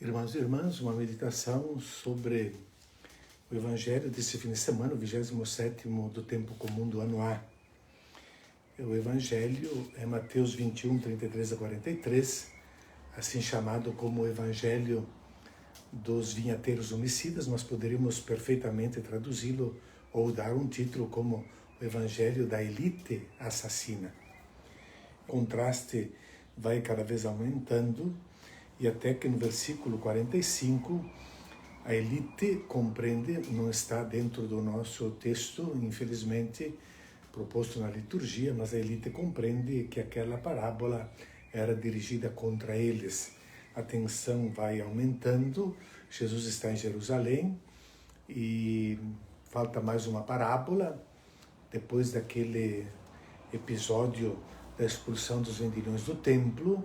Irmãos e irmãs, uma meditação sobre o Evangelho desse fim de semana, o 27º do tempo comum do ano A. O Evangelho é Mateus 21, 33 a 43, assim chamado como o Evangelho dos vinhateiros homicidas. Nós poderíamos perfeitamente traduzi-lo ou dar um título como o Evangelho da elite assassina. O contraste vai cada vez aumentando, e até que no versículo 45, a elite compreende, não está dentro do nosso texto, infelizmente, proposto na liturgia, mas a elite compreende que aquela parábola era dirigida contra eles. A tensão vai aumentando, Jesus está em Jerusalém e falta mais uma parábola, depois daquele episódio da expulsão dos vendilhões do templo,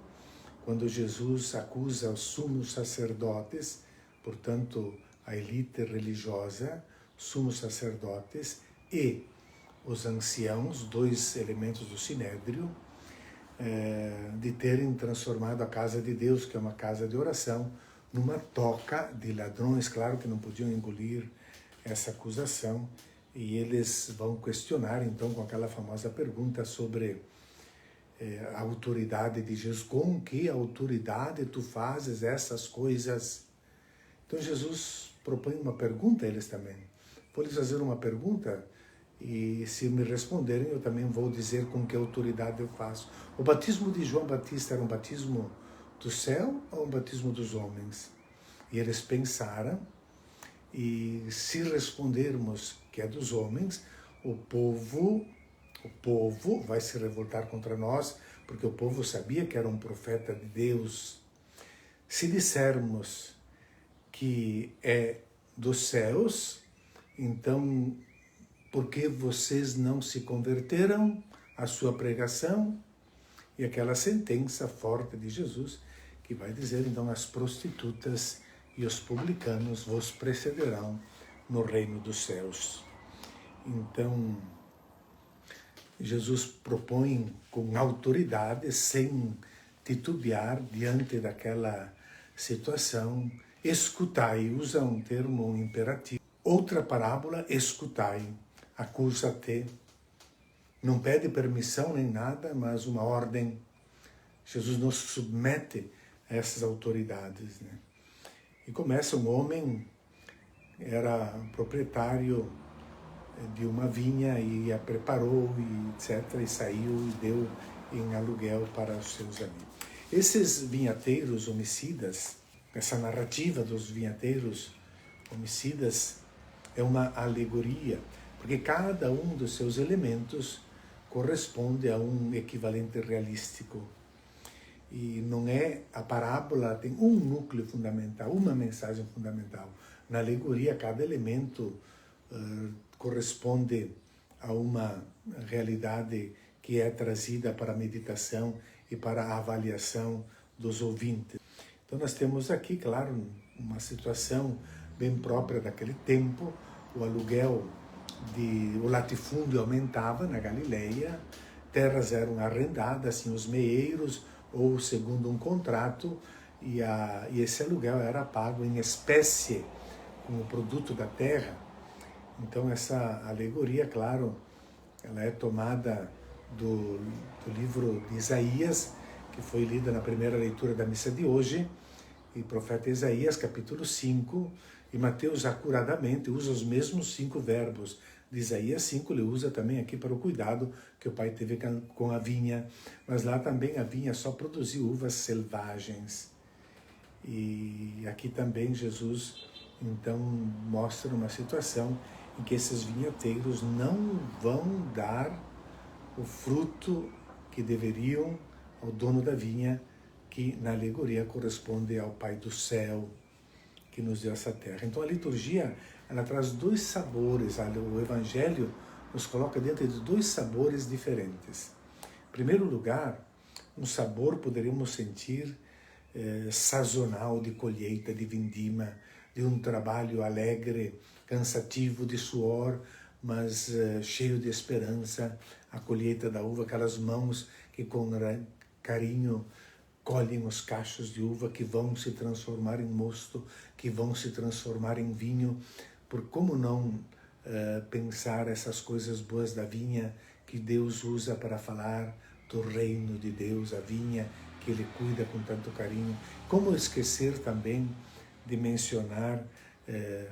quando Jesus acusa os sumos sacerdotes, portanto, a elite religiosa, sumos sacerdotes e os anciãos, dois elementos do Sinédrio, de terem transformado a casa de Deus, que é uma casa de oração, numa toca de ladrões. Claro que não podiam engolir essa acusação, e eles vão questionar, então, com aquela famosa pergunta sobre a autoridade de Jesus. Com que autoridade tu fazes essas coisas? Então Jesus propõe uma pergunta a eles também. Vou lhes fazer uma pergunta e se me responderem eu também vou dizer com que autoridade eu faço. O batismo de João Batista era um batismo do céu ou um batismo dos homens? E eles pensaram, e se respondermos que é dos homens, o povo vai se revoltar contra nós, porque o povo sabia que era um profeta de Deus. Se dissermos que é dos céus, então por que vocês não se converteram à sua pregação? E aquela sentença forte de Jesus, que vai dizer, então, as prostitutas e os publicanos vos precederão no reino dos céus. Então, Jesus propõe com autoridade, sem titubear diante daquela situação, escutai, usa um termo imperativo. Outra parábola, escutai, acusa-te. Não pede permissão nem nada, mas uma ordem. Jesus nos submete a essas autoridades, né? E começa um homem, era proprietário de uma vinha e a preparou, e etc., e saiu e deu em aluguel para os seus amigos. Esses vinhateiros homicidas, essa narrativa dos vinhateiros homicidas é uma alegoria, porque cada um dos seus elementos corresponde a um equivalente realístico. E não é, a parábola tem um núcleo fundamental, uma mensagem fundamental. Na alegoria, cada elemento corresponde a uma realidade que é trazida para a meditação e para a avaliação dos ouvintes. Então nós temos aqui, claro, uma situação bem própria daquele tempo. O aluguel, o latifúndio aumentava na Galileia, terras eram arrendadas, assim, os meeiros, ou segundo um contrato, e esse aluguel era pago em espécie, como produto da terra. Então essa alegoria, claro, ela é tomada do livro de Isaías, que foi lida na primeira leitura da missa de hoje, e profeta Isaías, capítulo 5, e Mateus acuradamente usa os mesmos 5 verbos de Isaías 5, ele usa também aqui para o cuidado que o pai teve com a vinha, mas lá também a vinha só produziu uvas selvagens. E aqui também Jesus, então, mostra uma situação em que esses vinhateiros não vão dar o fruto que deveriam ao dono da vinha, que na alegoria corresponde ao Pai do céu, que nos deu essa terra. Então a liturgia, ela traz 2 sabores, o Evangelho nos coloca dentro de 2 sabores diferentes. Em primeiro lugar, um sabor poderíamos sentir sazonal, de colheita, de vindima, de um trabalho alegre, cansativo, de suor, mas cheio de esperança, a colheita da uva, aquelas mãos que com carinho colhem os cachos de uva que vão se transformar em mosto, que vão se transformar em vinho. Por como não pensar essas coisas boas da vinha que Deus usa para falar do reino de Deus, a vinha que Ele cuida com tanto carinho. Como esquecer também de mencionar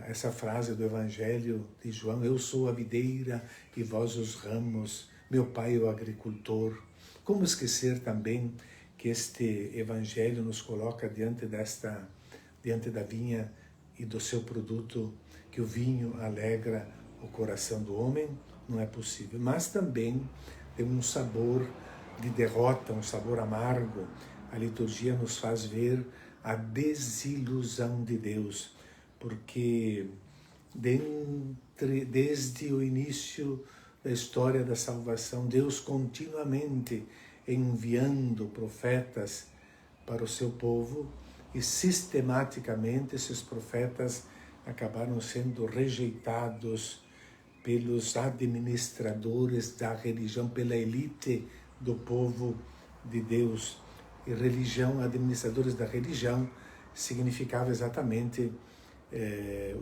essa frase do Evangelho de João: eu sou a videira e vós os ramos, meu pai é o agricultor. Como esquecer também que este Evangelho nos coloca diante da vinha e do seu produto, que o vinho alegra o coração do homem? Não é possível. Mas também tem um sabor de derrota, um sabor amargo. A liturgia nos faz ver a desilusão de Deus, porque desde o início da história da salvação, Deus continuamente enviando profetas para o seu povo, e sistematicamente esses profetas acabaram sendo rejeitados pelos administradores da religião, pela elite do povo de Deus. E religião, administradores da religião, significava exatamente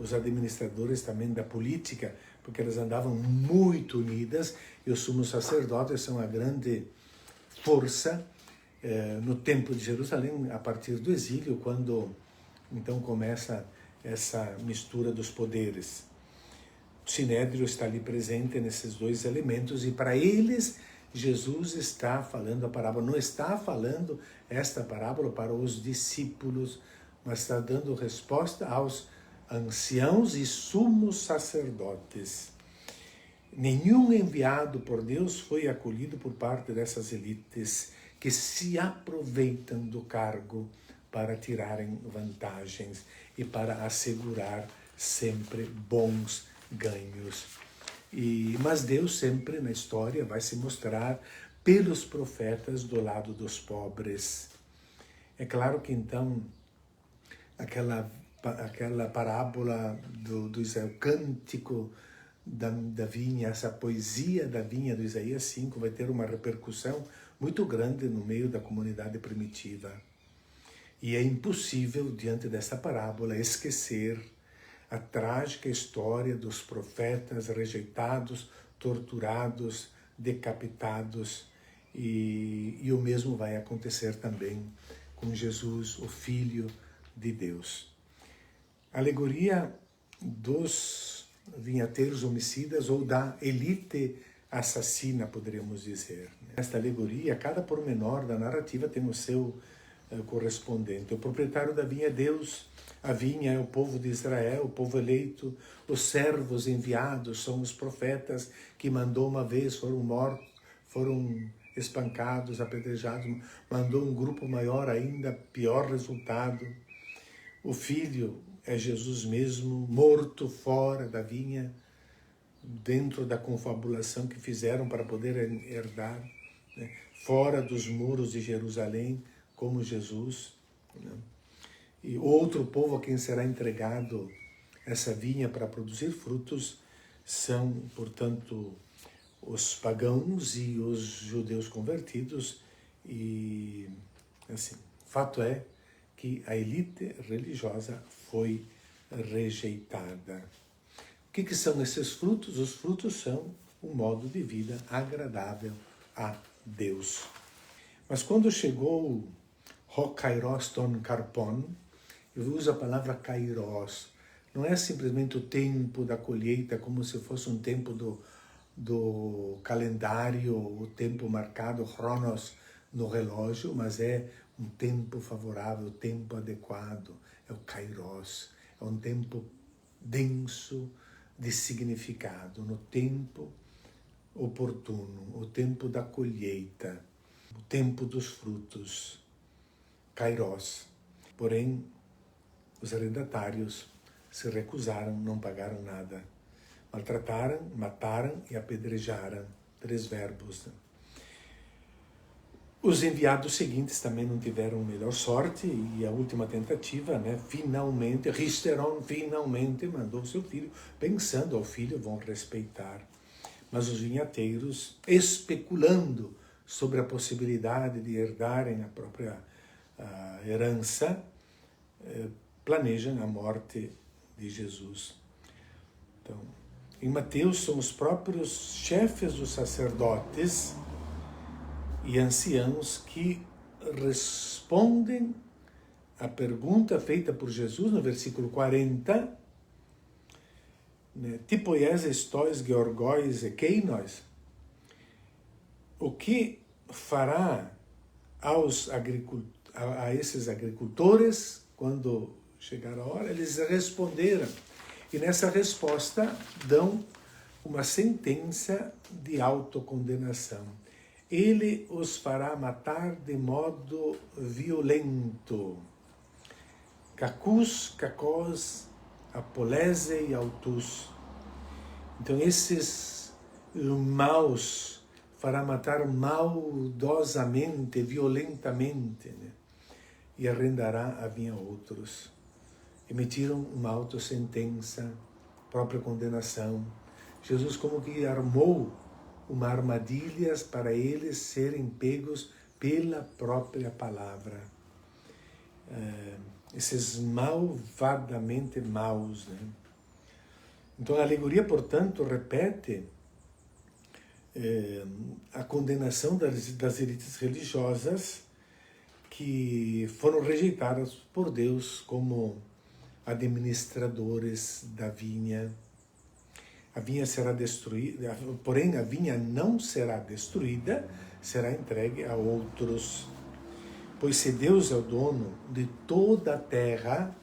os administradores também da política, porque elas andavam muito unidas, e os sumos sacerdotes são a grande força no Templo de Jerusalém, a partir do exílio, quando então começa essa mistura dos poderes. O Sinédrio está ali presente nesses dois elementos, e para eles Jesus está falando a parábola. Não está falando esta parábola para os discípulos, mas está dando resposta aos anciãos e sumos sacerdotes. Nenhum enviado por Deus foi acolhido por parte dessas elites que se aproveitam do cargo para tirarem vantagens e para assegurar sempre bons ganhos. Mas Deus sempre na história vai se mostrar pelos profetas do lado dos pobres. É claro que então aquela parábola do Isaías, o cântico da vinha, essa poesia da vinha do Isaías 5 vai ter uma repercussão muito grande no meio da comunidade primitiva. E é impossível, diante dessa parábola, esquecer a trágica história dos profetas rejeitados, torturados, decapitados, e o mesmo vai acontecer também com Jesus, o Filho de Deus. A alegoria dos vinhateiros homicidas, ou da elite assassina, poderíamos dizer. Nesta alegoria, cada pormenor da narrativa tem o seu correspondente. O proprietário da vinha é Deus, a vinha é o povo de Israel, o povo eleito, os servos enviados são os profetas que mandou uma vez, foram mortos, foram espancados, apedrejados, mandou um grupo maior ainda, pior resultado. O filho é Jesus mesmo, morto fora da vinha, dentro da confabulação que fizeram para poder herdar, né? Fora dos muros de Jerusalém, como Jesus, né? E outro povo a quem será entregado essa vinha para produzir frutos são, portanto, os pagãos e os judeus convertidos. E, assim, fato é que a elite religiosa foi rejeitada. O que são esses frutos? Os frutos são um modo de vida agradável a Deus. Mas quando chegou Ho Kairos ton Karpon, eu uso a palavra Kairos, não é simplesmente o tempo da colheita, como se fosse um tempo do calendário, o tempo marcado, Chronos, no relógio, mas é um tempo favorável, o tempo adequado, é o Kairos, é um tempo denso de significado, no tempo oportuno, o tempo da colheita, o tempo dos frutos, Kairos. Porém, os arrendatários se recusaram, não pagaram nada. Maltrataram, mataram e apedrejaram. 3 verbos. Os enviados seguintes também não tiveram melhor sorte, e a última tentativa, né, finalmente, Risteron finalmente mandou seu filho, pensando ao filho vão respeitar. Mas os vinhateiros, especulando sobre a possibilidade de herdarem a própria a herança, planejam a morte de Jesus. Então, em Mateus são os próprios chefes dos sacerdotes e anciãos que respondem à pergunta feita por Jesus no versículo 40, tipo ies tois georgóis e keinos, o que fará a esses agricultores quando chegar a hora? Eles responderam, e nessa resposta dão uma sentença de autocondenação. Ele os fará matar de modo violento. Cacus, cacós, apolese e autus. Então esses maus fará matar maldosamente, violentamente, né? E arrendará a vinha a outros. Emitiram uma autossentença, própria condenação. Jesus como que armou uma armadilha para eles serem pegos pela própria palavra. Esses malvadamente maus, né? Então a alegoria, portanto, repete a condenação das elites religiosas que foram rejeitadas por Deus como administradores da vinha. A vinha será destruída, porém a vinha não será destruída, será entregue a outros. Pois se Deus é o dono de toda a terra,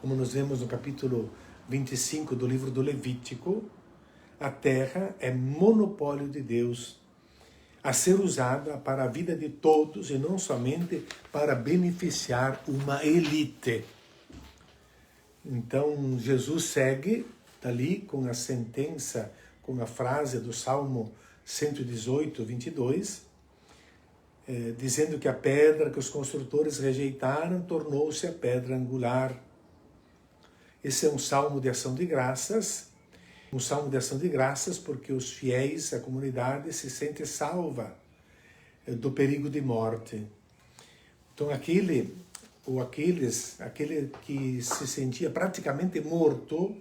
como nós vemos no capítulo 25 do livro do Levítico, a terra é monopólio de Deus, a ser usada para a vida de todos e não somente para beneficiar uma elite. Então Jesus segue ali com a sentença, com a frase do Salmo 118, 22, dizendo que a pedra que os construtores rejeitaram tornou-se a pedra angular. Esse é um salmo de ação de graças, porque os fiéis, a comunidade, se sente salva do perigo de morte. Então aquele que se sentia praticamente morto,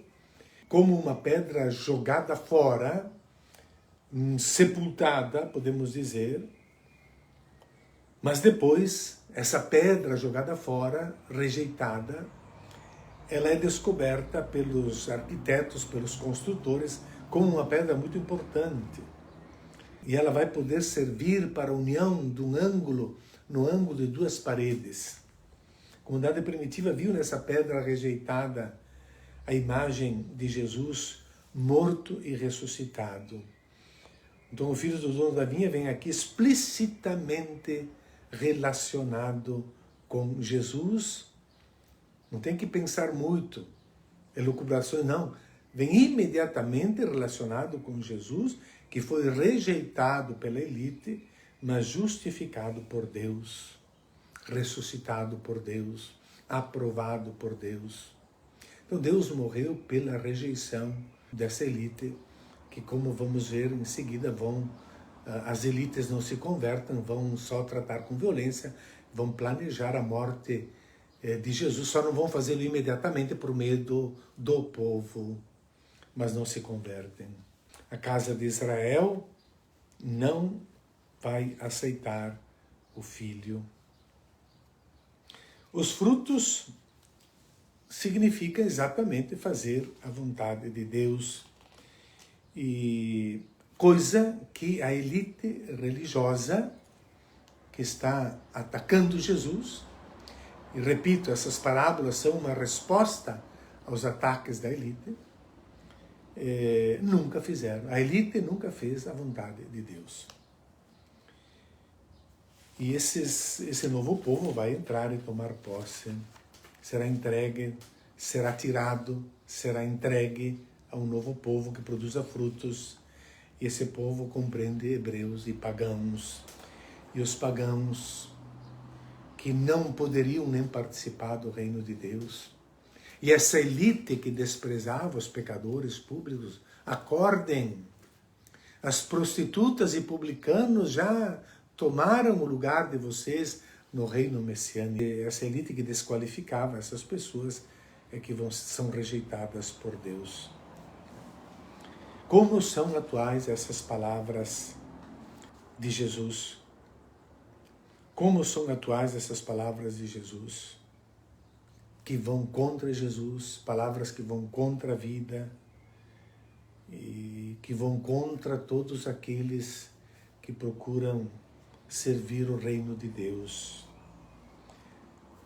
como uma pedra jogada fora, sepultada, podemos dizer, mas depois, essa pedra jogada fora, rejeitada, ela é descoberta pelos arquitetos, pelos construtores, como uma pedra muito importante. E ela vai poder servir para a união de no ângulo de duas paredes. A comunidade primitiva viu nessa pedra rejeitada a imagem de Jesus morto e ressuscitado. Então o filho do dono da vinha vem aqui explicitamente relacionado com Jesus. Não tem que pensar muito, elucubrações não. Vem imediatamente relacionado com Jesus, que foi rejeitado pela elite, mas justificado por Deus, ressuscitado por Deus, aprovado por Deus. Então Deus morreu pela rejeição dessa elite, que, como vamos ver em seguida, as elites não se convertem, vão só tratar com violência, vão planejar a morte de Jesus, só não vão fazê-lo imediatamente por medo do povo, mas não se convertem. A casa de Israel não vai aceitar o Filho. Os frutos significa exatamente fazer a vontade de Deus, e coisa que a elite religiosa que está atacando Jesus, e repito, essas parábolas são uma resposta aos ataques da elite, nunca fizeram. A elite nunca fez a vontade de Deus. E esse novo povo vai entrar e tomar posse, será entregue, será tirado, será entregue a um novo povo que produza frutos. E esse povo compreende hebreus e pagãos. E os pagãos que não poderiam nem participar do reino de Deus. E essa elite que desprezava os pecadores públicos, acordem, as prostitutas e publicanos já tomaram o lugar de vocês, no reino messiânico. E essa elite que desqualificava essas pessoas é que são rejeitadas por Deus. Como são atuais essas palavras de Jesus? Como são atuais essas palavras de Jesus? Que vão contra Jesus, palavras que vão contra a vida e que vão contra todos aqueles que procuram servir o reino de Deus.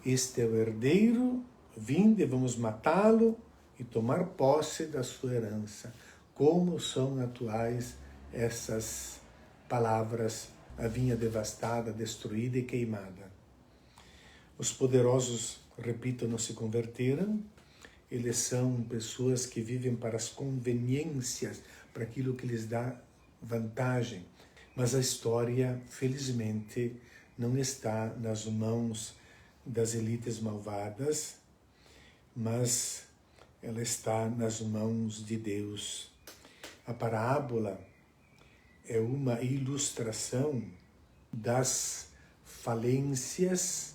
Este é o herdeiro, vinde, vamos matá-lo e tomar posse da sua herança. Como são atuais essas palavras, a vinha devastada, destruída e queimada. Os poderosos, repito, não se converteram, eles são pessoas que vivem para as conveniências, para aquilo que lhes dá vantagem. Mas a história, felizmente, não está nas mãos das elites malvadas, mas ela está nas mãos de Deus. A parábola é uma ilustração das falências,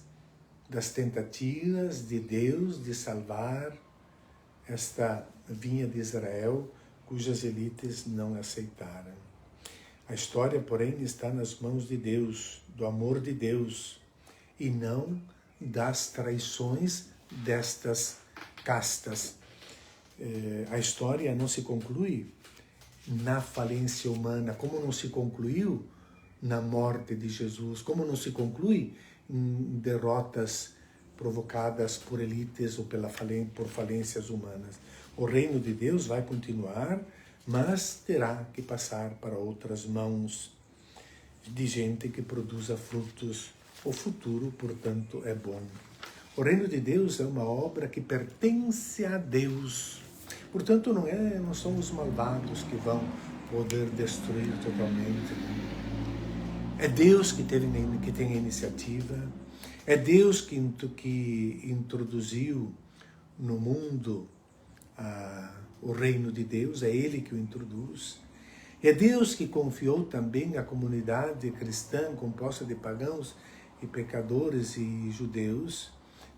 das tentativas de Deus de salvar esta vinha de Israel, cujas elites não aceitaram. A história, porém, está nas mãos de Deus, do amor de Deus, e não das traições destas castas. A história não se conclui na falência humana, como não se concluiu na morte de Jesus, como não se conclui em derrotas provocadas por elites ou por falências humanas. O reino de Deus vai continuar, mas terá que passar para outras mãos de gente que produza frutos. O futuro, portanto, é bom. O reino de Deus é uma obra que pertence a Deus. Portanto, não são os malvados que vão poder destruir totalmente. É Deus que tem a iniciativa. É Deus que introduziu no mundo o reino de Deus. É Ele que o introduz. É Deus que confiou também à comunidade cristã, composta de pagãos e pecadores e judeus,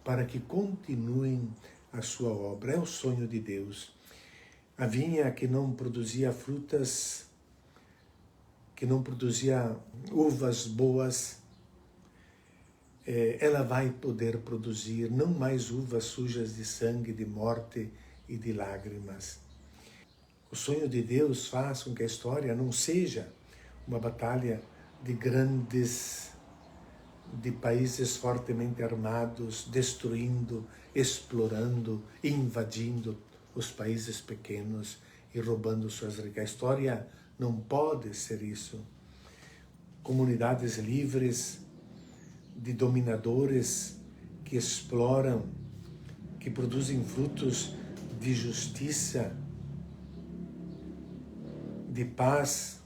para que continuem a sua obra. É o sonho de Deus. A vinha que não produzia frutas, que não produzia uvas boas, ela vai poder produzir não mais uvas sujas de sangue, de morte e de lágrimas. O sonho de Deus faz com que a história não seja uma batalha de países fortemente armados, destruindo, explorando, invadindo os países pequenos e roubando suas riquezas. A história não pode ser isso. Comunidades livres de dominadores que exploram, que produzem frutos de justiça, de paz,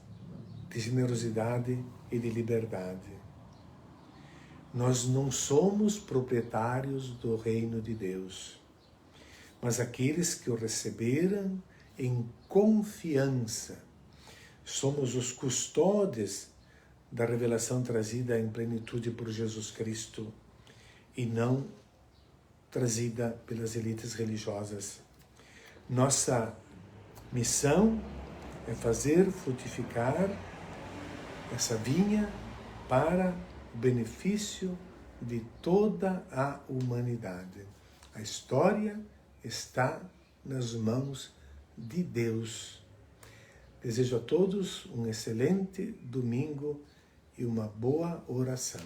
de generosidade e de liberdade. Nós não somos proprietários do reino de Deus, mas aqueles que o receberam em confiança. Somos os custódios da revelação trazida em plenitude por Jesus Cristo e não trazida pelas elites religiosas. Nossa missão é fazer frutificar essa vinha para o benefício de toda a humanidade. A história está nas mãos de Deus. Desejo a todos um excelente domingo e uma boa oração.